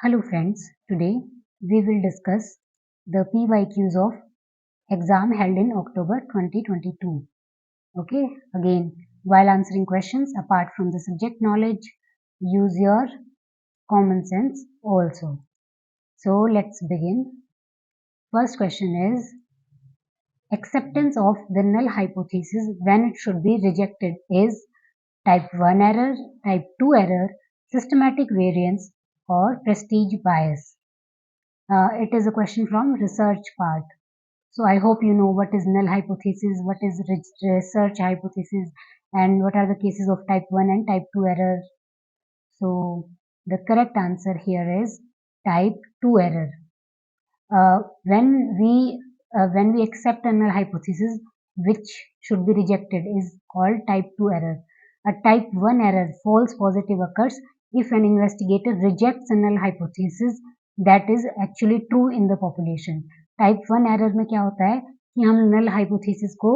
Hello friends, today we will discuss the PYQs of exam held in October 2022. Okay, again, while answering questions apart from the subject knowledge, use your common sense also. So let's begin. First question is acceptance of the null hypothesis when it should be rejected is type 1 error, type 2 error, systematic variance or prestige bias. It is a question from research part. So I hope you know what is null hypothesis, what is research hypothesis, and what are the cases of type 1 and type 2 error. So the correct answer here is type 2 error. When we accept a null hypothesis which should be rejected is called type 2 error. A type 1 error, false positive, occurs if an investigator rejects a null hypothesis that is actually true in the population. Type 1 error में क्या होता है कि हम null hypothesis को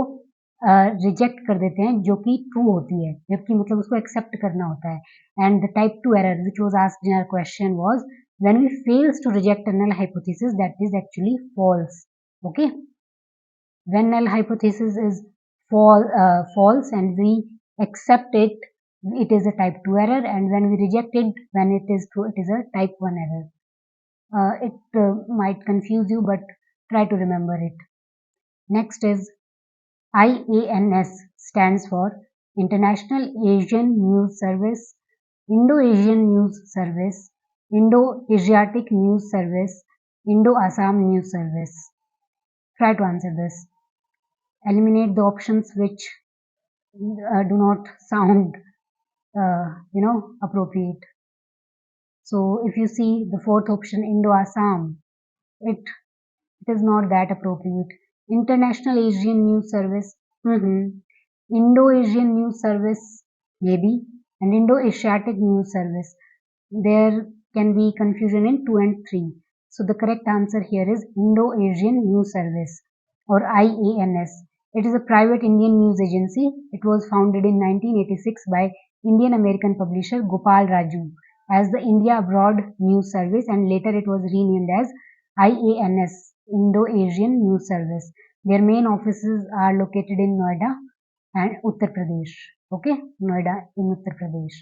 reject कर देते हैं जो कि ट्रू होती है, जबकि मतलब उसको एक्सेप्ट करना होता है. And the type 2 error which was asked in our question was when we fails to reject a null hypothesis that is actually false. Okay, when null hypothesis is false and we accept it, it is a type 2 error, and when we reject it when it is true, it is a type 1 error. It might confuse you, but try to remember it. Next is IANS stands for International Asian News Service, Indo-Asian News Service, Indo-Asiatic News Service, Indo-Assam News Service. Try to answer this. Eliminate the options which do not sound appropriate. So if you see the fourth option, Indo-Assam, it is not that appropriate. International Asian News Service, Indo-Asian News Service, maybe, and Indo-Asiatic News Service. There can be confusion in 2 and 3. So the correct answer here is Indo-Asian News Service, or IANS. It is a private Indian news agency. It was founded in 1986 by Indian American publisher Gopal Raju as the India Abroad News Service, and later it was renamed as IANS, Indo-Asian News Service. Their main offices are located in Noida and Uttar Pradesh. Okay, Noida in Uttar Pradesh.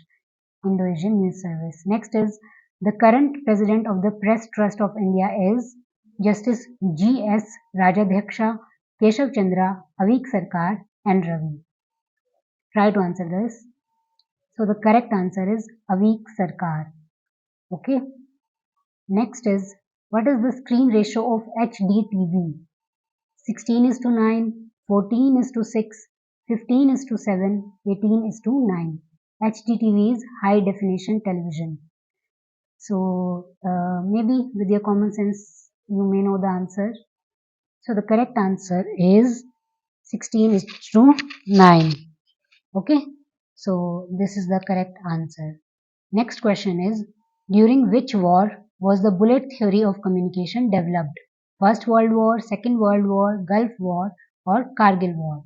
Indo-Asian News Service. Next is the current president of the Press Trust of India is Justice G.S. Rajadhyaksha, Keshav Chandra, Avik Sarkar, and Ravi. Try to answer this. So the correct answer is Avik Sarkar. Okay. Next is, what is the screen ratio of HD TV? 16:9, 14:6, 15:7, 18:9. HD TV is high definition television. So maybe with your common sense you may know the answer. So the correct answer is 16:9. Okay, so this is the correct answer. Next question is, during which war was the bullet theory of communication developed? First World War, Second World War, Gulf War, or Kargil War?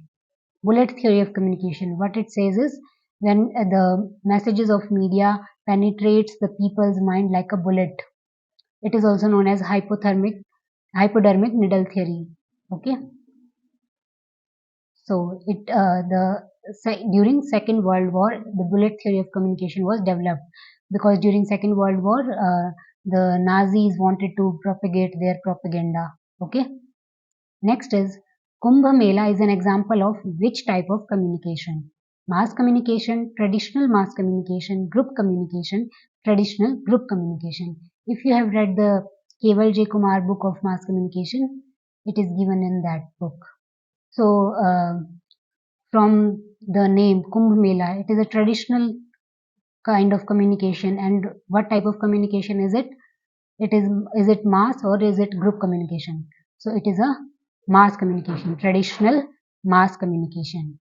Bullet theory of communication, what it says is, when the messages of media penetrates the people's mind like a bullet. It is also known as hypodermic needle theory. Okay, so during Second World War, the bullet theory of communication was developed because during Second World War, the Nazis wanted to propagate their propaganda. Okay. Next is, Kumbh Mela is an example of which type of communication? Mass communication, traditional mass communication, group communication, traditional group communication. If you have read the Keval J. Kumar book of mass communication, it is given in that book. So from the name Kumbh Mela, it is a traditional kind of communication. And what type of communication is it? Is it mass or is it group communication? So it is a mass communication, traditional mass communication.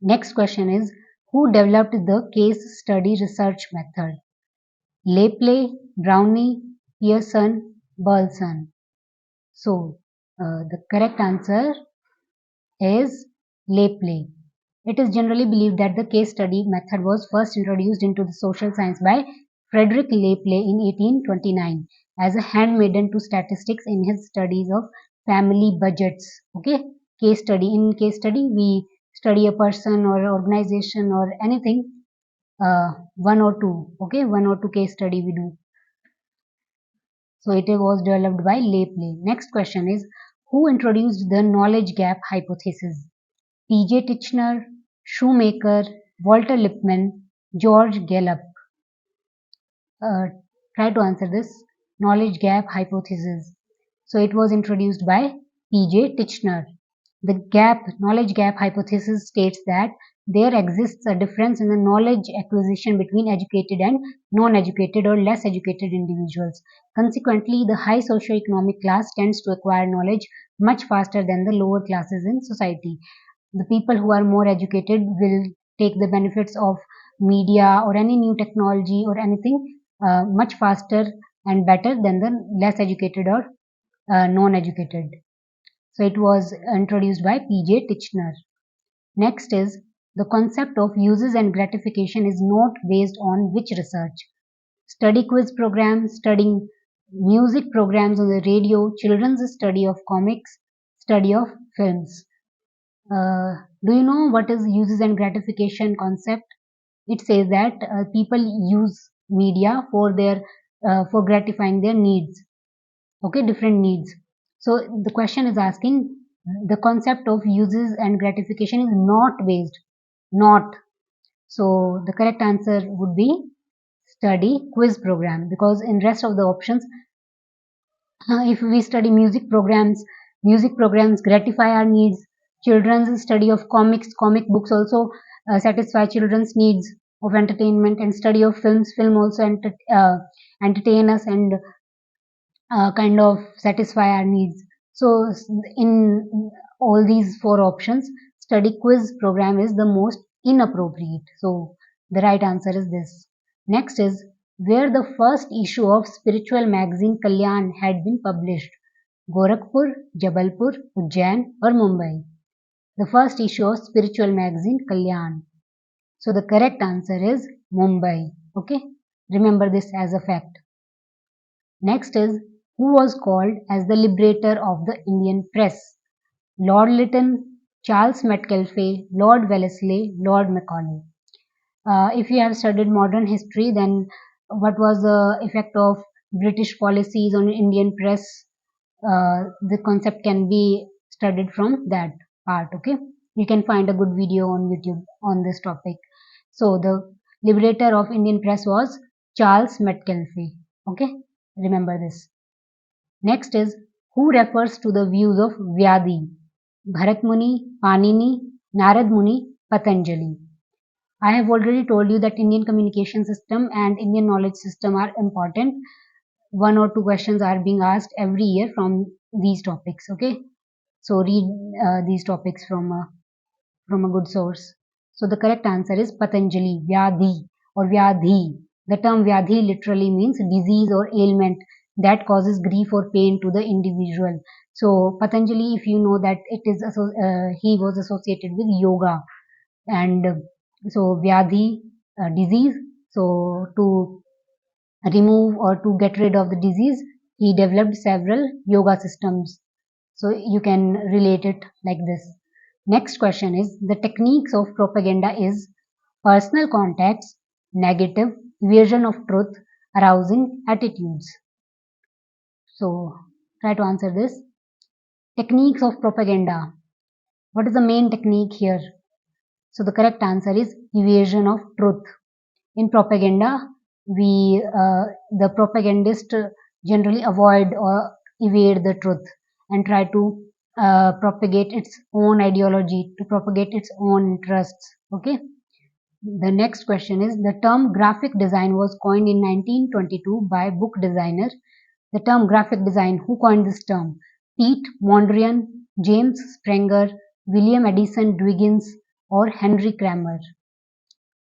Next question is, who developed the case study research method? Lapley, Brownie, Pearson, Burleson. So the correct answer is Lapley. It is generally believed that the case study method was first introduced into the social science by Frederick Lapley in 1829 as a handmaiden to statistics in his studies of family budgets. Okay, case study. In case study, we study a person or organization or anything. One or two. Okay, one or two case study we do. So it was developed by Lapley. Next question is, who introduced the knowledge gap hypothesis? P.J. Titchener, Shoemaker, Walter Lippmann, George Gallup. uh, Try to answer this knowledge gap hypothesis. So it was introduced by P.J. Titchener. The knowledge gap hypothesis states that there exists a difference in the knowledge acquisition between educated and non-educated or less educated individuals. Consequently, the high socioeconomic class tends to acquire knowledge much faster than the lower classes in society. The people who are more educated will take the benefits of media or any new technology or anything much faster and better than the less educated or non-educated. So it was introduced by P.J. Titchener. Next is, the concept of uses and gratification is not based on which research? Study quiz program, studying music programs on the radio, children's study of comics, study of films. Do you know what is uses and gratification concept? It says that people use media for their for gratifying their needs. Okay, different needs. So the question is asking, the concept of uses and gratification is not based, not. So the correct answer would be study quiz program, because in rest of the options, if we study music programs gratify our needs. Children's study of comic books also satisfy children's needs of entertainment, and study of film also entertain us and kind of satisfy our needs. So in all these four options, study quiz program is the most inappropriate. So the right answer is this. Next is, where the first issue of spiritual magazine Kalyan had been published: Gorakhpur, Jabalpur, Ujjain or Mumbai. The first issue of spiritual magazine Kalyan. So the correct answer is Mumbai. Okay, remember this as a fact. Next is, who was called as the liberator of the Indian press? Lord Lytton, Charles Metcalfe, Lord Wellesley, Lord Macaulay. If you have studied modern history, then what was the effect of British policies on Indian press? The concept can be studied from that part. Okay, you can find a good video on YouTube on this topic. So the liberator of Indian press was Charles Metcalfe. Okay, remember this. Next is, who refers to the views of Vyadi? Bharat Muni, Panini, Narad Muni, Patanjali. I have already told you that Indian communication system and Indian knowledge system are important. One or two questions are being asked every year from these topics. Okay, so read these topics from a good source. So the correct answer is Patanjali, Vyadhi or Vyadhi. The term Vyadhi literally means disease or ailment that causes grief or pain to the individual. So Patanjali, if you know that it is he was associated with yoga, and so Vyadhi, disease. So to remove or to get rid of the disease, he developed several yoga systems. So you can relate it like this. Next question is, the techniques of propaganda is personal contacts, negative, evasion of truth, arousing attitudes. So try to answer this. Techniques of propaganda. What is the main technique here? So the correct answer is evasion of truth. In propaganda, the propagandist generally avoid or evade the truth and try to propagate its own ideology, to propagate its own interests. Okay. The next question is, the term graphic design was coined in 1922 by book designer. The term graphic design, who coined this term? Pete Mondrian, James Springer, William Addison Dwiggins, or Henry Kramer?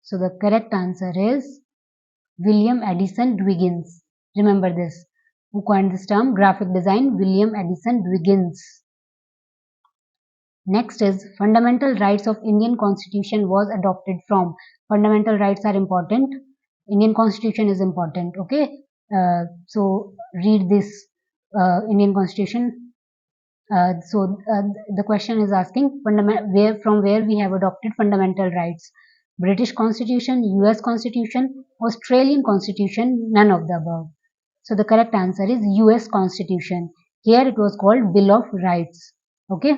So the correct answer is William Addison Dwiggins. Remember this. Who coined this term? Graphic design, William Addison Dwiggins. Next is, fundamental rights of Indian Constitution was adopted from. Fundamental rights are important. Indian Constitution is important. Okay, so read this Indian Constitution. The question is asking from where we have adopted fundamental rights. British Constitution, US Constitution, Australian Constitution, none of the above. So the correct answer is US Constitution. Here it was called Bill of Rights. Okay.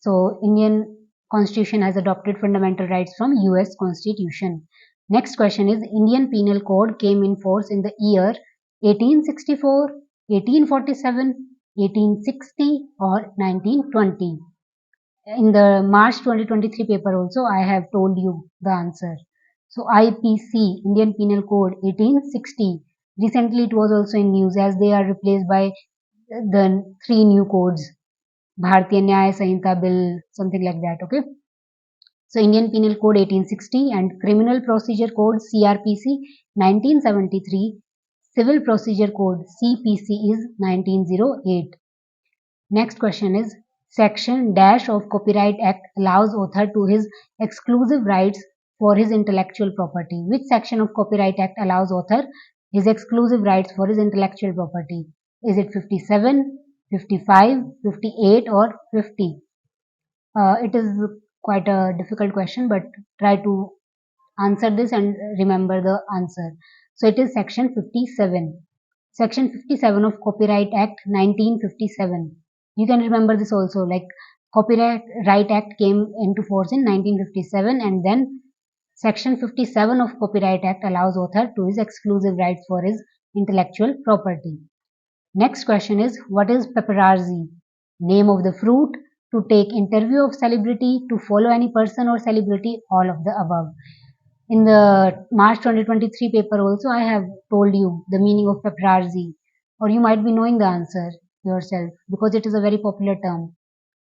So Indian Constitution has adopted fundamental rights from US Constitution. Next question is Indian Penal Code came in force in the year 1864, 1847, 1860 or 1920. In the March 2023 paper also I have told you the answer. So IPC, Indian Penal Code 1860. Recently it was also in news as they are replaced by the three new codes. Bharatiya Nyaya Sanhita Bill, something like that. Okay. So Indian Penal Code 1860 and Criminal Procedure Code CRPC 1973. Civil Procedure Code CPC is 1908. Next question is Section dash of Copyright Act allows author to his exclusive rights for his intellectual property. Which section of Copyright Act allows author his exclusive rights for his intellectual property? Is it 57, 55, 58 or 50? It is quite a difficult question, but try to answer this and remember the answer. So it is section 57. Section 57 of Copyright Act 1957. You can remember this also, like Copyright Act came into force in 1957 and then Section 57 of Copyright Act allows author to his exclusive rights for his intellectual property. Next question is what is paparazzi? Name of the fruit, to take interview of celebrity, to follow any person or celebrity, all of the above. In the March 2023 paper also I have told you the meaning of paparazzi, or you might be knowing the answer yourself because it is a very popular term.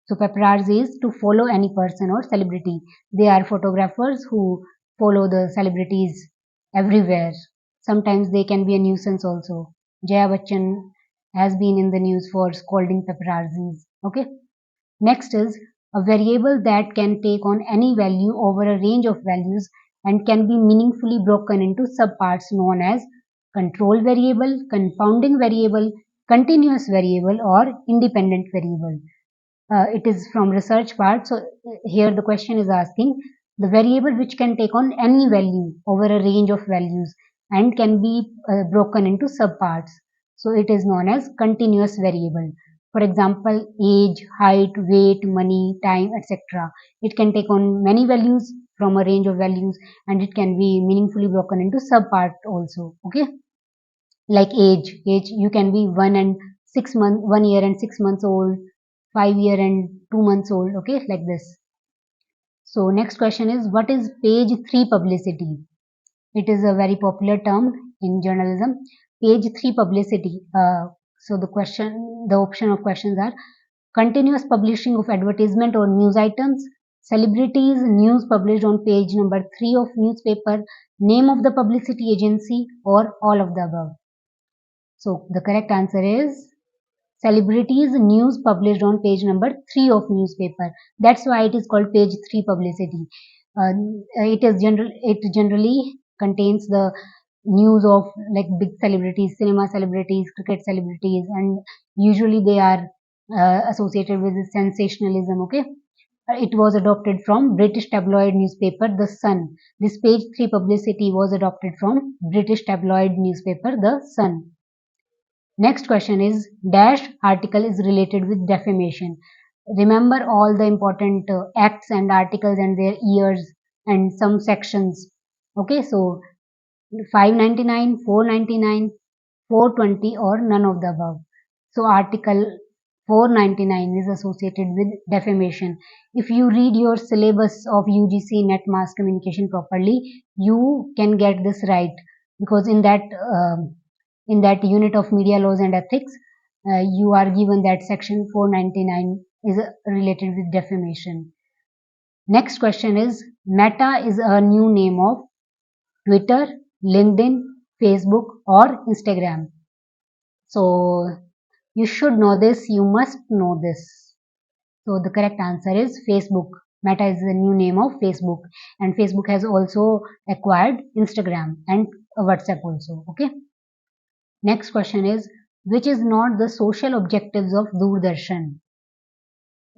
So paparazzi is to follow any person or celebrity. They are photographers who follow the celebrities everywhere. Sometimes they can be a nuisance also. Jaya Bachchan has been in the news for scolding paparazzis. Okay. Next is a variable that can take on any value over a range of values and can be meaningfully broken into subparts known as control variable, confounding variable, continuous variable or independent variable. It is from research part. So here the question is asking the variable which can take on any value over a range of values and can be broken into subparts. So it is known as continuous variable. For example, age, height, weight, money, time, etc. It can take on many values from a range of values and it can be meaningfully broken into subpart also. Okay. Like age you can be 1 year and 6 months old, 5 year and 2 months old. Okay, like this. So next question is what is page 3 publicity? It is a very popular term in journalism. Page 3 publicity. So the option of questions are continuous publishing of advertisement or news items, celebrities, news published on page number 3 of newspaper, name of the publicity agency, or all of the above. So the correct answer is celebrities news published on page number 3 of newspaper. That's why it is called page 3 publicity. It generally contains the news of like big celebrities, cinema celebrities, cricket celebrities, and usually they are associated with sensationalism. Okay. It was adopted from British tabloid newspaper The Sun. This page 3 publicity was adopted from British tabloid newspaper The Sun. Next question is dash article is related with defamation. Remember all the important acts and articles and their years and some sections. Okay, so 599, 499, 420 or none of the above. So article 499 is associated with defamation. If you read your syllabus of UGC Net Mass Communication properly, you can get this right because in that unit of media laws and ethics, you are given that section 499 is related with defamation. Next question is Meta is a new name of Twitter, LinkedIn, Facebook or Instagram. So you should know this, you must know this. So the correct answer is Facebook. Meta is the new name of Facebook, and Facebook has also acquired Instagram and WhatsApp also. Okay. Next question is, which is not the social objectives of Doordarshan?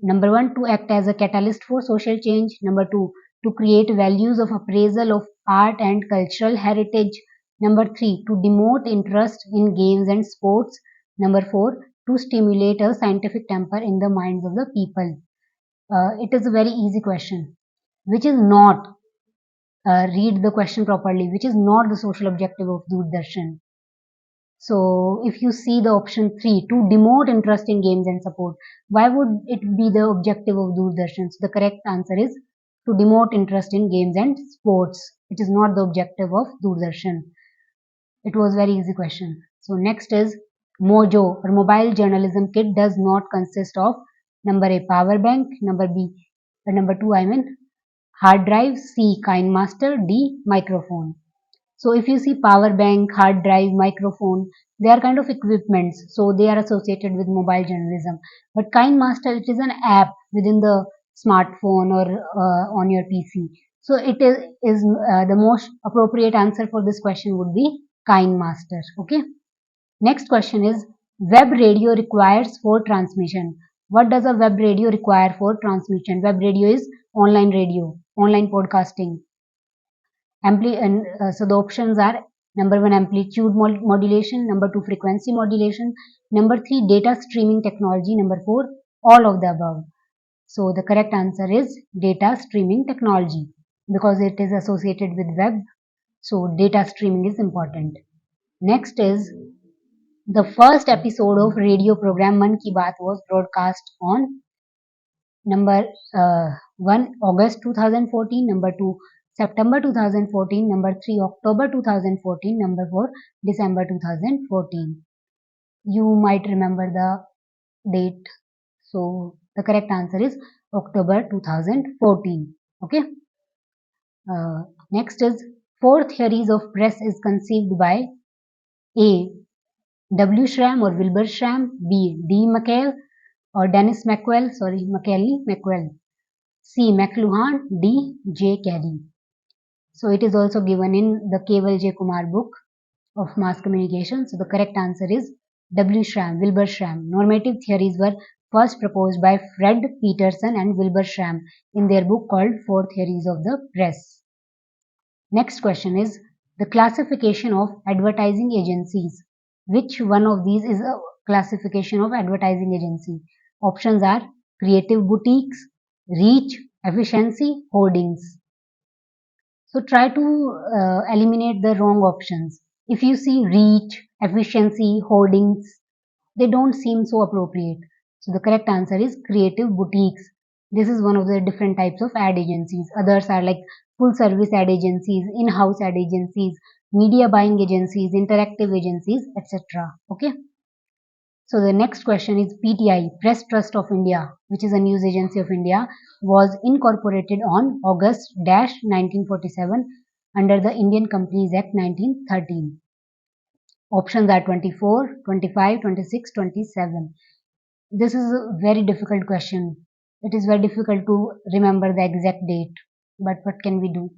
Number one, to act as a catalyst for social change. Number two, to create values of appraisal of art and cultural heritage. Number three, to demote interest in games and sports. Number four, to stimulate a scientific temper in the minds of the people. It is a very easy question. Which is not, read the question properly, which is not the social objective of Doordarshan. So if you see the option 3, to demote interest in games and support, why would it be the objective of Doordarshan? So the correct answer is to demote interest in games and sports. It is not the objective of Doordarshan. It was very easy question. So next is Mojo or mobile journalism kit does not consist of number A, power bank, number B, number 2 I mean hard drive, C, KineMaster, D, microphone. So if you see power bank, hard drive, microphone, they are kind of equipments. So they are associated with mobile journalism. But KineMaster, it is an app within the smartphone or on your PC. So it is the most appropriate answer for this question would be KineMaster. Okay. Next question is, web radio requires for transmission. What does a web radio require for transmission? Web radio is online radio, online podcasting. So the options are number one, amplitude modulation, number two, frequency modulation, number three, data streaming technology, number four, all of the above. So the correct answer is data streaming technology because it is associated with web. So data streaming is important. Next is, the first episode of radio program Man Ki Baat was broadcast on number 1 August 2014, number 2 September 2014, number 3 October 2014, number 4 December 2014. You might remember the date. So the correct answer is October 2014. Okay. Next is, four theories of press is conceived by A. W. Schramm or Wilbur Schramm, B. D. McKay or Dennis McQuell, McQuell, C. McLuhan, D. J. Carey. So it is also given in the Keval J. Kumar book of mass communication. So the correct answer is W. Schramm, Wilbur Schramm. Normative theories were first proposed by Fred Peterson and Wilbur Schramm in their book called Four Theories of the Press. Next question is, the classification of advertising agencies. Which one of these is a classification of advertising agency? Options are creative boutiques, reach, efficiency, hoardings. So try to eliminate the wrong options. If you see reach, efficiency, hoardings, they don't seem so appropriate. So the correct answer is creative boutiques. This is one of the different types of ad agencies. Others are like full service ad agencies, in-house ad agencies, media buying agencies, interactive agencies, etc. Okay. So the next question is, PTI, Press Trust of India, which is a news agency of India, was incorporated on August-1947 under the Indian Companies Act 1913. Options are 24, 25, 26, 27. This is a very difficult question. It is very difficult to remember the exact date, but what can we do?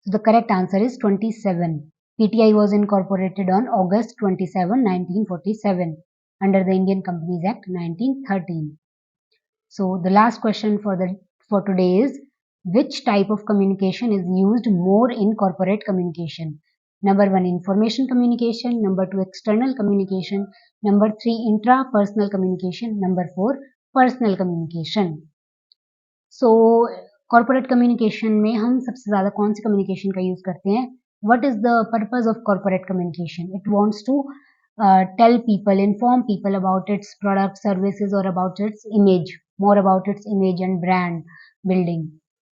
So the correct answer is 27. PTI was incorporated on August 27, 1947 under the Indian Companies Act 1913. So the last question for today is, which type of communication is used more in corporate communication? Number 1, information communication, number 2, external communication, number 3, intrapersonal communication, number 4, personal communication. So corporate communication में हम सबसे ज़्यादा कौन सी communication का use करते हैं? What is the purpose of corporate communication? It wants to tell people, inform people about its products, services, or about its image, more about its image and brand building.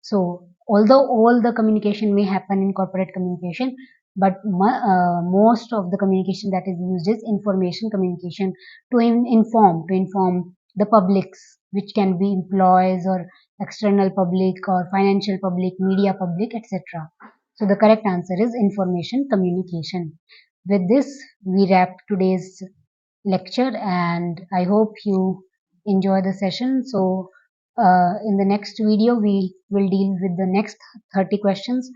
So although all the communication may happen in corporate communication, but most of the communication that is used is information communication to inform the publics, which can be employees or external public or financial public, media public, etc. So the correct answer is information communication. With this, we wrap today's lecture and I hope you enjoy the session. So In the next video, we will deal with the next 30 questions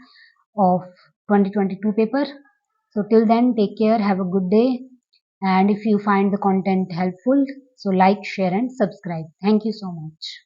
of 2022 paper. So till then, take care, have a good day, and if you find the content helpful, so like, share and subscribe. Thank you so much.